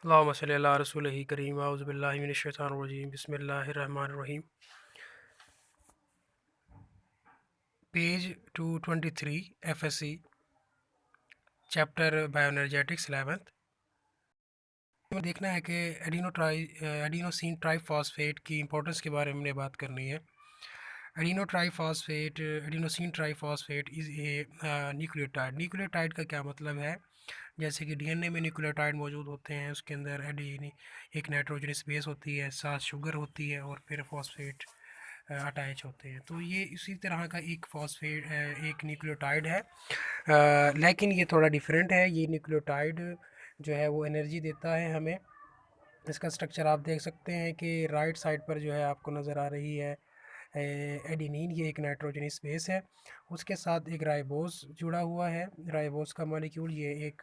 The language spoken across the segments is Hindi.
अल्लाहुम्मा सल्लि अला रसूलिही करीम औज़ु बिल्लाहि मिनश शैतानिर रजीम बिस्मिल्लाहिर रहमानिर रहीम। Page 223 FSC chapter bioenergetics 11th में देखना है कि एडिनोसिन ट्राइफॉस्फेट की इंपॉर्टेंस के बारे में हमने बात करनी है। Adenosine triphosphate is a nucleotide. Nucleotide का क्या मतलब है? जैसे कि डीएनए में न्यूक्लियोटाइड मौजूद होते हैं, उसके अंदर एडीन एक नाइट्रोजनस बेस होती है, साथ शुगर होती है और फिर फॉस्फेट अटैच होते हैं। तो ये इसी तरह का एक फॉस्फेट एक न्यूक्लियोटाइड है, लेकिन ये थोड़ा डिफरेंट है। ये न्यूक्लियोटाइड जो है वो एनर्जी देता है हमें। इसका स्ट्रक्चर आप देख सकते हैं कि राइट साइड पर जो है आपको नज़र आ रही है एडिनिन, ये एक नाइट्रोजनस बेस है। उसके साथ एक राइबोस जुड़ा हुआ है, राइबोस का मॉलिक्यूल, ये एक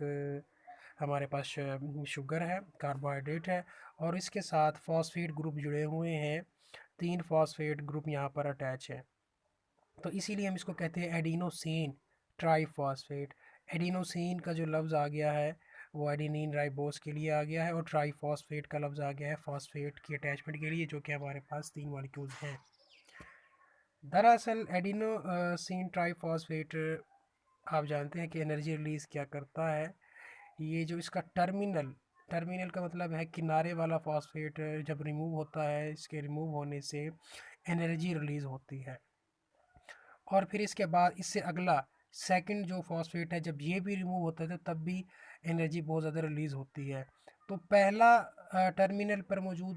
हमारे पास शुगर है, कार्बोहाइड्रेट है, और इसके साथ फॉस्फेट ग्रुप जुड़े हुए हैं। 3 फॉस्फेट ग्रुप यहाँ पर अटैच है, तो इसीलिए हम इसको कहते हैं एडिनोसिन ट्राइफॉस्फेट। एडिनोसिन का जो लफ्ज़ आ गया है वो एडिनिन राइबोस के लिए आ गया है, और ट्राइफॉस्फेट का लफ्ज़ आ गया है फॉस्फेट की अटैचमेंट के लिए, जो कि हमारे पास 3 मॉलिक्यूल्स हैं। दरअसल एडिनोसिन ट्राइफॉस्फेट आप जानते हैं कि एनर्जी रिलीज़ क्या करता है। ये जो इसका टर्मिनल टर्मिनल का मतलब है किनारे वाला फॉस्फेट, जब रिमूव होता है, इसके रिमूव होने से एनर्जी रिलीज़ होती है। और फिर इसके बाद इससे अगला सेकंड जो फॉस्फेट है, जब ये भी रिमूव होता है तो तब भी एनर्जी बहुत ज़्यादा रिलीज़ होती है। तो पहला टर्मिनल पर मौजूद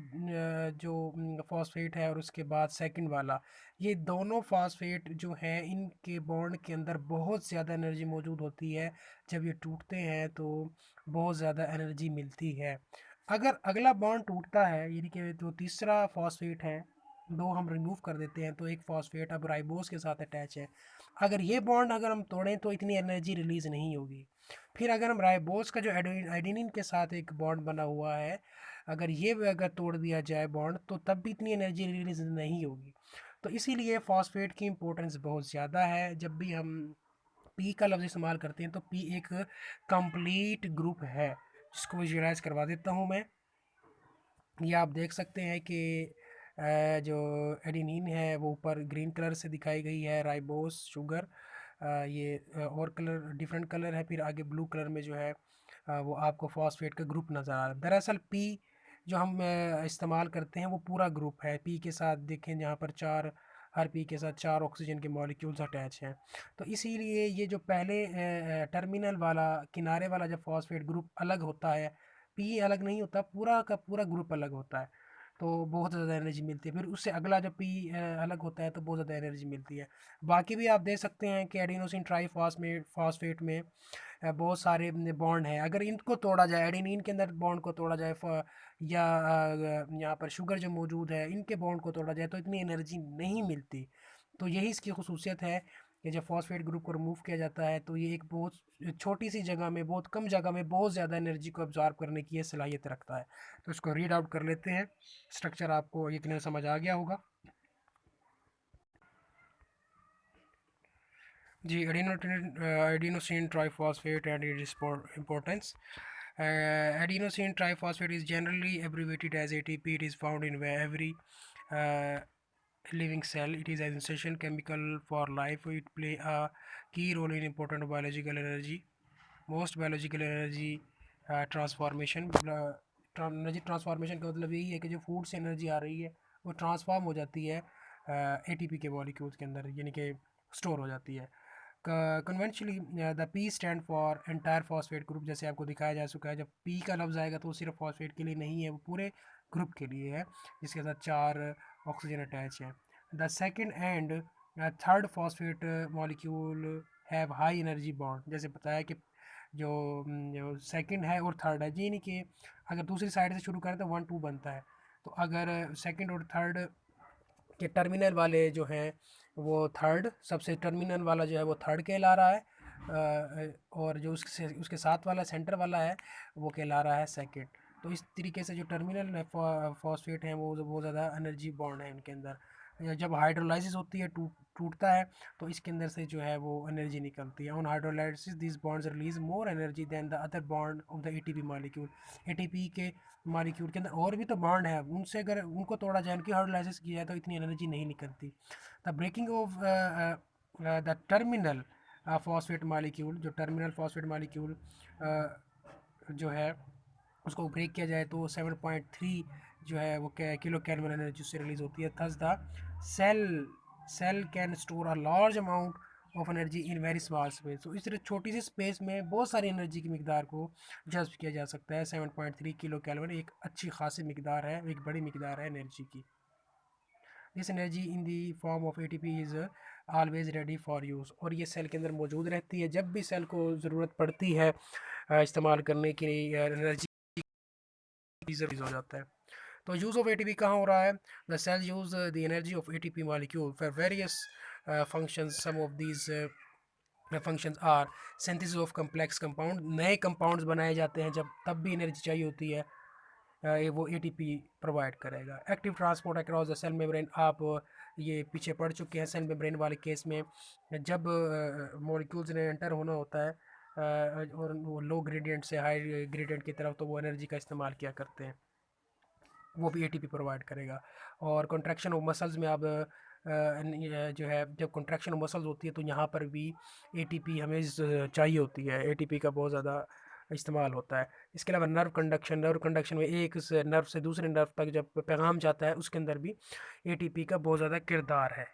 जो फॉस्फेट है और उसके बाद सेकंड वाला, ये दोनों फॉस्फेट जो हैं इनके बॉन्ड के अंदर बहुत ज़्यादा एनर्जी मौजूद होती है। जब ये टूटते हैं तो बहुत ज़्यादा एनर्जी मिलती है। अगर अगला बॉन्ड टूटता है, यानी कि जो तीसरा फॉस्फेट है, दो हम रिमूव कर देते हैं तो एक फॉस्फेट अब राइबोस के साथ अटैच है। अगर ये बॉन्ड अगर हम तोड़ें तो इतनी एनर्जी रिलीज़ नहीं होगी। फिर अगर हम राइबोस का जो एडेनिन के साथ एक बॉन्ड बना हुआ है, अगर ये भी अगर तोड़ दिया जाए बॉन्ड, तो तब भी इतनी एनर्जी रिलीज़ नहीं होगी। तो इसीलिए फॉस्फेट की इम्पोर्टेंस बहुत ज़्यादा है। जब भी हम पी का लफ्ज़ इस्तेमाल करते हैं तो पी एक कंप्लीट ग्रुप है, जिसको विजुअलाइज करवा देता हूँ मैं। ये आप देख सकते हैं कि जो एडेनिन है वो ऊपर ग्रीन कलर से दिखाई गई है, राइबोस शुगर ये और कलर डिफरेंट कलर है, फिर आगे ब्लू कलर में जो है वो आपको फॉस्फेट का ग्रुप नज़र आ रहा है। दरअसल पी जो हम इस्तेमाल करते हैं वो पूरा ग्रुप है। पी के साथ देखें जहाँ पर चार, हर पी के साथ 4 ऑक्सीजन के मॉलिक्यूल्स अटैच हैं। तो इसीलिए ये जो पहले टर्मिनल वाला किनारे वाला जब फॉस्फेट ग्रुप अलग होता है, पी अलग नहीं होता, पूरा का पूरा ग्रुप अलग होता है, तो बहुत ज़्यादा एनर्जी मिलती है। फिर उससे अगला जब पी अलग होता है तो बहुत ज़्यादा एनर्जी मिलती है। बाकी भी आप देख सकते हैं कि एडिनोसिन ट्राइफॉस्फेट फॉस्फेट में बहुत सारे बॉन्ड हैं। अगर इनको तोड़ा जाए, एडेनिन के अंदर बॉन्ड को तोड़ा जाए, या यहाँ पर शुगर जो मौजूद है इनके बॉन्ड को तोड़ा जाए, तो इतनी एनर्जी नहीं मिलती। तो यही इसकी खसूसियत है कि जब फॉस्फेट ग्रुप को रिमूव किया जाता है तो ये एक बहुत छोटी सी जगह में, बहुत कम जगह में बहुत ज़्यादा एनर्जी को अब्जॉर्ब करने की ये सलाहियत रखता है। तो इसको रीड आउट कर लेते हैं। स्ट्रक्चर आपको यकीनन समझ आ गया होगा। जी, adenosine triphosphate and its importance. Adenosine triphosphate is generally abbreviated as ATP. It is found in every uh, living cell. It is an essential chemical for life. It play a key role in important biological energy. Most biological energy transformation, energy transformation का मतलब यही है कि जो फूड से एनर्जी आ रही है वो ट्रांसफॉर्म हो जाती है एटीपी के मॉलिक्यूल्स के अंदर, यानी कि स्टोर हो जाती है। Conventionally the P stand for entire phosphate group, जैसे आपको दिखाया जा चुका है। जब पी का लफ्ज़ आएगा तो वो सिर्फ फॉस्फेट के लिए नहीं है, वो पूरे ग्रुप के लिए है, जिसके साथ 4 ऑक्सीजन अटैच है। The second and third phosphate molecule have high energy bond. जैसे बताया कि जो सेकंड है और थर्ड है, यानी कि अगर दूसरी साइड से शुरू करें तो 1 2 बनता है। तो अगर सेकंड और थर्ड के टर्मिनल वाले जो हैं वो थर्ड, सबसे टर्मिनल वाला जो है वो थर्ड कहला रहा है, और जो उसके उसके साथ वाला सेंटर वाला है वो कहला रहा है सेकंड। तो इस तरीके से जो टर्मिनल फॉस्फेट हैं वो बहुत ज़्यादा एनर्जी बॉन्ड है उनके अंदर। जब हाइड्रोलाइसिस होती है, टूटता है, तो इसके अंदर से जो है वो एनर्जी निकलती है। On hydrolysis this bonds release more energy than the other bond of the ATP molecule. ATP के मॉलिक्यूल के अंदर और भी तो बॉन्ड है, उनसे अगर उनको तोड़ा जाए, उनकी हाइड्रोलाइसिस किया जाए तो इतनी एनर्जी नहीं निकलती। The breaking of the terminal phosphate molecule, जो टर्मिनल फॉस्फेट मॉलिक्यूल जो है उसको ब्रेक किया जाए तो 7.3 जो है वो किलो कैलोरी एनर्जी उससे रिलीज होती है। Thus the cell cell can store a large amount of energy in very small space. तो इस तरह छोटी सी स्पेस में बहुत सारी एनर्जी की मिकदार को जज्ब किया जा सकता है। 7.3 किलो कैलोरी एक अच्छी खासी मिकदार है, एक बड़ी मिकदार है एनर्जी की। This energy in the form of ATP is always ready for use, और ये सेल के अंदर मौजूद रहती है, जब भी सेल को ज़रूरत पड़ती है इस्तेमाल करने के लिए एनर्जी हो जाता है। तो यूज़ ऑफ एटीपी कहाँ हो रहा है? The cell use the energy of ATP molecule for various functions. Some of these functions are synthesis of complex compound, नए कंपाउंड्स बनाए जाते हैं जब तब भी एनर्जी चाहिए होती है, वो एटीपी प्रोवाइड करेगा। Active transport across the cell membrane, आप ये पीछे पढ़ चुके हैं सेल मेम्ब्रेन वाले केस में, जब मॉलिक्यूल्स ने एंटर होना होता है और वो लो ग्रेडियंट से हाई ग्रेडियंट की तरफ, तो वो एनर्जी का इस्तेमाल किया करते हैं, वो भी एटीपी प्रोवाइड करेगा। और कॉन्ट्रैक्शन ऑफ मसल्स में आप जो है जब कॉन्ट्रैक्शन ऑफ मसल्स होती है तो यहाँ पर भी एटीपी हमें चाहिए होती है, एटीपी का बहुत ज़्यादा इस्तेमाल होता है। इसके अलावा नर्व कंडक्शन में एक नर्व से दूसरे नर्व तक जब पैगाम जाता है उसके अंदर भी एटीपी का बहुत ज़्यादा किरदार है।